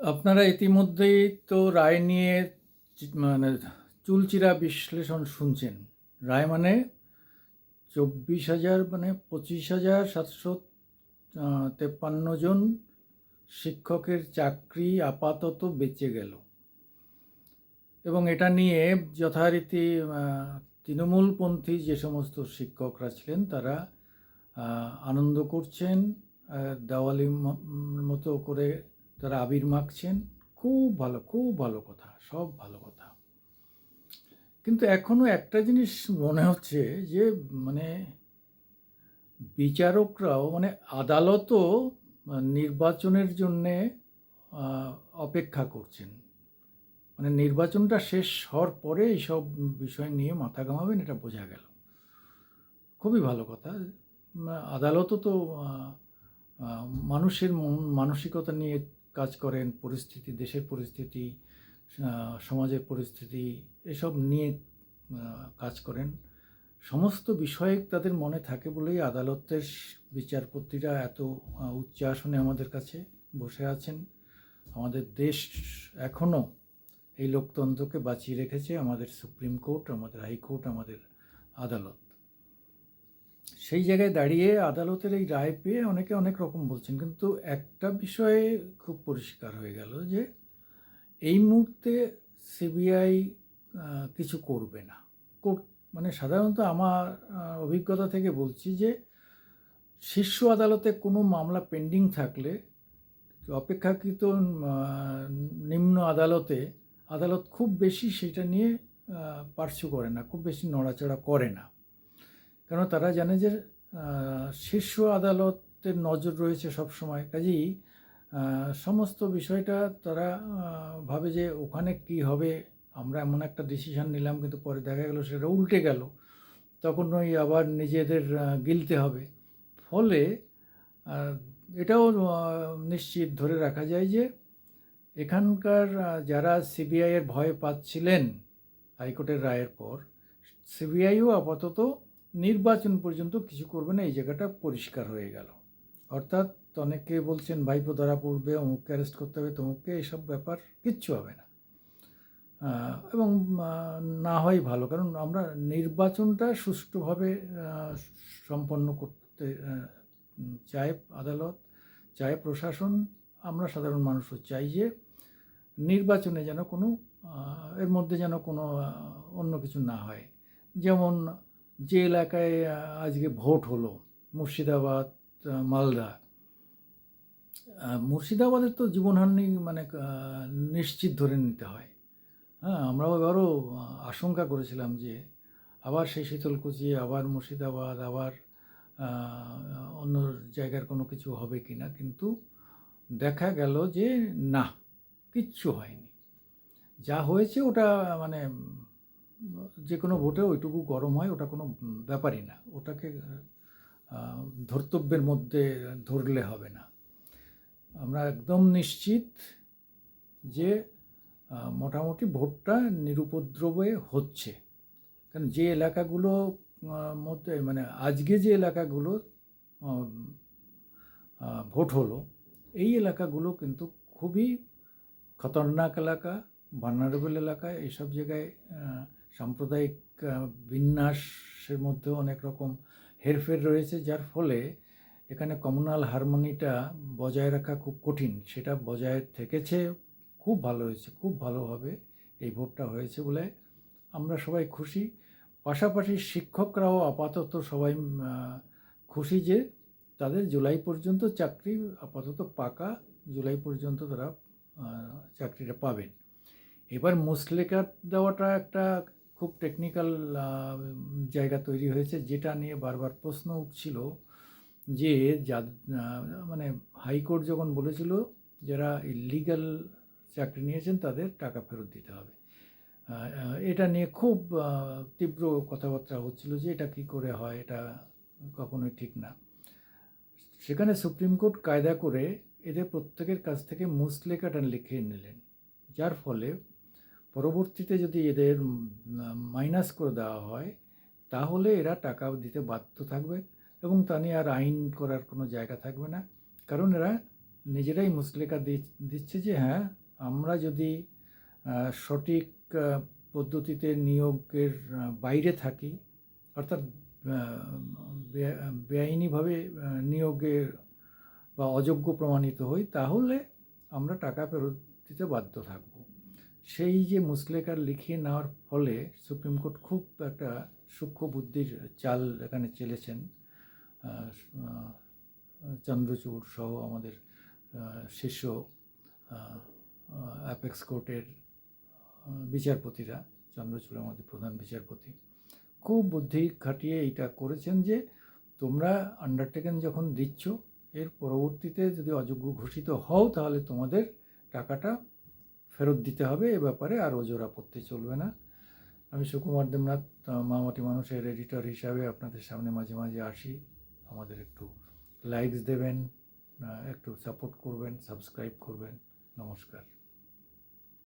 আপনারা ইতিমধ্যেই তো রায় নিয়ে মানে চুলচিরা বিশ্লেষণ শুনছেন। রায় মানে 24,000 মানে 25,753 জন শিক্ষকের চাকরি আপাতত বেঁচে গেল। এবং এটা নিয়ে যথারীতি তৃণমূলপন্থী যে সমস্ত শিক্ষকরা ছিলেন তারা আনন্দ করছেন, দেওয়ালি মতো করে তারা আবির মাখছেন। খুব ভালো কথা, সব ভালো কথা। কিন্তু এখনো একটা জিনিস মনে হচ্ছে যে মানে বিচারকরাও মানে আদালতও নির্বাচনের জন্যে অপেক্ষা করছেন। মানে নির্বাচনটা শেষ হওয়ার পরে এইসব বিষয় নিয়ে মাথা ঘামাবেন, এটা বোঝা গেল। খুবই ভালো কথা। আদালতও তো মানুষের মানসিকতা নিয়ে কাজ করেন, পরিস্থিতি, দেশের পরিস্থিতি, সমাজের পরিস্থিতি, এসব নিয়ে কাজ করেন। সমস্ত বিষয় তাদের মনে থাকে বলেই আদালতের বিচারপতিরা এত উচ্চ আসনে আমাদের কাছে বসে আছেন। আমাদের দেশ এখনও এই লোকতন্ত্রকে বাঁচিয়ে রেখেছে আমাদের সুপ্রিম কোর্ট, আমাদের হাইকোর্ট, আমাদের আদালত। সেই জায়গায় দাঁড়িয়ে আদালতের এই রায় পেয়ে অনেকে অনেক রকম বলছেন, কিন্তু একটা বিষয়ে খুব পরিষ্কার হয়ে গেল যে এই মুহূর্তে সিবিআই কিছু করবে না। মানে সাধারণত আমার অভিজ্ঞতা থেকে বলছি যে শীর্ষ আদালতে কোনো মামলা পেন্ডিং থাকলে অপেক্ষাকৃত নিম্ন আদালত খুব বেশি সেটা নিয়ে পার্সু করে না, খুব বেশি নড়াচড়া করে না। কারণ তারা জানে যে শীর্ষ আদালতের নজর রয়েছে সবসময়। কাজেই সমস্ত বিষয়টা তারা ভাবে যে ওখানে কি হবে, আমরা এমন একটা ডিসিশান নিলাম কিন্তু পরে দেখা গেল সেটা উল্টে গেল, তখন ওই আবার নিজেদের গিলতে হবে। ফলে এটাও নিশ্চিত ধরে রাখা যায় যে এখানকার যারা সিবিআইয়ের ভয় পাচ্ছিলেন হাইকোর্টের রায়ের পর, সিবিআইও আপাতত নির্বাচন পর্যন্ত কিছু করবে না, এই জায়গাটা পরিষ্কার হয়ে গেল। অর্থাৎ অনেকে বলছেন ভাইপো ধরা পড়বে, অমুককে অ্যারেস্ট করতে হবে, তমুককে, এইসব ব্যাপার কিচ্ছু হবে না। এবং না হয় ভালো, কারণ আমরা নির্বাচনটা সুষ্ঠুভাবে সম্পন্ন করতে চায় আদালত, চায় প্রশাসন, আমরা সাধারণ মানুষও চাই যে নির্বাচনে যেন কোনো এর মধ্যে যেন কোনো অন্য কিছু না হয়। যেমন যে এলাকায় আজকে ভোট হলো, মুর্শিদাবাদ, মালদা, মুর্শিদাবাদের তো জীবনহানি মানে নিশ্চিত ধরে নিতে হয়। হ্যাঁ, আমরাও এবারও আশঙ্কা করেছিলাম যে আবার সেই শীতলকুচি, আবার মুর্শিদাবাদ, আবার অন্য জায়গার কোনো কিছু হবে কি না, কিন্তু দেখা গেল যে না, কিচ্ছু হয়নি। যা হয়েছে ওটা মানে যে কোনো ভোটে ওইটুকু গরম হয়, ওটা কোনো ব্যাপারই না, ওটাকে ধর্তব্যের মধ্যে ধরলে হবে না। আমরা একদম নিশ্চিত যে মোটামুটি ভোটটা নিরুপদ্রবে হচ্ছে। কারণ যে এলাকাগুলো মধ্যে মানে আজকে যে এলাকাগুলো ভোট হলো, এই এলাকাগুলো কিন্তু খুবই খতরনাক এলাকা, ভালনারেবল এলাকা। এইসব জায়গায় সাম্প্রদায়িক বিন্যাসের মধ্যেও অনেক রকম হেরফের রয়েছে, যার ফলে এখানে কমিউনাল হারমোনিটা বজায় রাখা খুব কঠিন। সেটা বজায় থেকেছে, খুব ভালো হয়েছে, খুব ভালোভাবে এই ভোটটা হয়েছে বলে আমরা সবাই খুশি। পাশাপাশি শিক্ষকরাও আপাতত সবাই খুশি যে তাদের জুলাই পর্যন্ত চাকরি আপাতত পাকা, জুলাই পর্যন্ত তারা চাকরিটা পাবেন। এবার মুচলেকা দেওয়াটা একটা খুব টেকনিক্যাল জায়গা তৈরি হয়েছে, যেটা নিয়ে বারবার প্রশ্ন উঠছিল যে মানে হাইকোর্ট যখন বলেছিল যারা ইলিগাল চাকরি নিয়েছেন তাদের টাকা ফেরত দিতে হবে, এটা নিয়ে খুব তীব্র কথাবার্তা হচ্ছিল যে এটা কী করে হয়, এটা কখনোই ঠিক না। সেখানে সুপ্রিম কোর্ট কায়দা করে এদের প্রত্যেকের কাছ থেকে মুচলেকাটা লিখে নিলেন, যার ফলে পরবর্তীতে যদি এদের মাইনাস করে দেওয়া হয় তাহলে এরা টাকা দিতে বাধ্য থাকবে এবং তা নিয়ে আর আইন করার কোনো জায়গা থাকবে না, কারণ এরা নিজেরাই মুচলেকা দিচ্ছে যে হ্যাঁ, আমরা যদি সঠিক পদ্ধতিতে নিয়োগের বাইরে থাকি, অর্থাৎ বেআইনিভাবে নিয়োগের বা অযোগ্য প্রমাণিত হই, তাহলে আমরা টাকা ফেরত দিতে বাধ্য থাকব। সেই যে মুচলেকা লিখিয়ে নেওয়ার ফলে সুপ্রিম কোর্ট খুব একটা সূক্ষ্ম বুদ্ধির চাল এখানে চেলেছেন। চন্দ্রচূড় সহ আমাদের শীর্ষ অ্যাপেক্স কোর্টের বিচারপতিরা, চন্দ্রচূড় আমাদের প্রধান বিচারপতি, খুব বুদ্ধি খাটিয়ে এইটা করেছেন যে তোমরা আন্ডারটেকেন যখন দিচ্ছ, এর পরবর্তীতে যদি অযোগ্য ঘোষিত হও তাহলে তোমাদের টাকাটা ফেরত দিতে হবে। এ ব্যাপারে আর ওজোর আপত্তি চলবে না। আমি সুকুমার দেবনাথ, মামাটি মানুষের এডিটর হিসাবে আপনাদের সামনে মাঝে মাঝে আসি। আমাদের একটু লাইকস দেবেন, একটু সাপোর্ট করবেন, সাবস্ক্রাইব করবেন। নমস্কার।